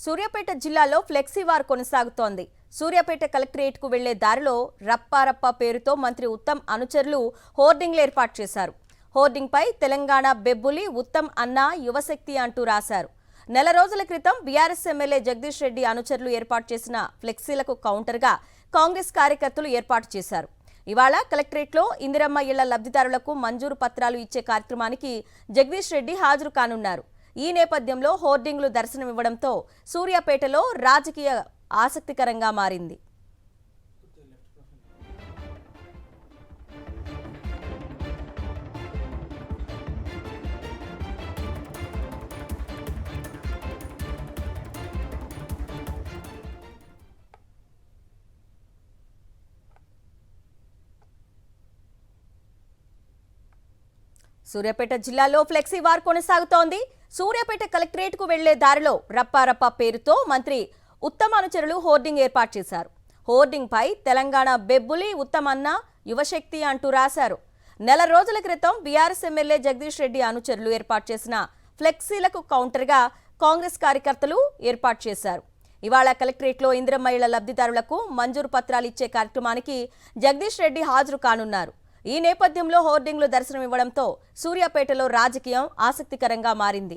సూర్యాపేట జిల్లాలో flexi war కొనసాగుతోంది. Suryapet collectorate కు వెళ్లే దారిలో రప్పారప్ప పేరుతో మంత్రి ఉత్తమ్ అనుచరులు హోర్డింగ్లు ఏర్పాటు చేశారు. హోర్డింగ్ పై తెలంగాణ బెబ్బులి ఉత్తమ్ అన్న యువశక్తి అంటూ రాశారు. నెల రోజుల క్రితం బీఆర్ఎస్ ఎమ్మెల్యే జగదీష్ రెడ్డి అనుచరులు ఏర్పాటు చేసిన ఫ్లెక్సీలకు కౌంటర్గా కాంగ్రెస్ కార్యకర్తలు ఏర్పాటు చేశారు. ఇవాళ కలెక్టరేట్లో ఇందిరమ్మ ఇళ్ల లబ్ధిదారులకు మంజూరు పత్రాలు ఇచ్చే కార్యక్రమానికి జగదీష్ రెడ్డి హాజరు కానున్నారు. ఈ నేపథ్యంలో హోర్డింగ్లు దర్శనమివ్వడంతో సూర్యాపేటలో రాజకీయ ఆసక్తికరంగా మారింది. సూర్యాపేట జిల్లాలో ఫ్లెక్సీ వార్ కొనసాగుతోంది. సూర్యాపేట కలెక్టరేట్ కు వెళ్లే దారిలో రప్పారప్ప పేరుతో మంత్రి ఉత్తమ్ అనుచరులు హోర్డింగ్ ఏర్పాటు చేశారు. హోర్డింగ్ పై తెలంగాణ బెబ్బులి ఉత్తమ్ అన్న యువశక్తి అంటూ రాశారు. నెల రోజుల క్రితం బీఆర్ఎస్ ఎమ్మెల్యే జగదీష్ రెడ్డి అనుచరులు ఏర్పాటు చేసిన ఫ్లెక్సీలకు కౌంటర్గా కాంగ్రెస్ కార్యకర్తలు ఏర్పాటు చేశారు. ఇవాళ కలెక్టరేట్లో ఇందిరమ్మ ఇళ్ల లబ్ధిదారులకు మంజూరు పత్రాలు ఇచ్చే కార్యక్రమానికి జగదీష్ రెడ్డి హాజరు కానున్నారు. ఈ నేపథ్యంలో హోర్డింగ్లు దర్శనమివ్వడంతో సూర్యాపేటలో రాజకీయం ఆసక్తికరంగా మారింది.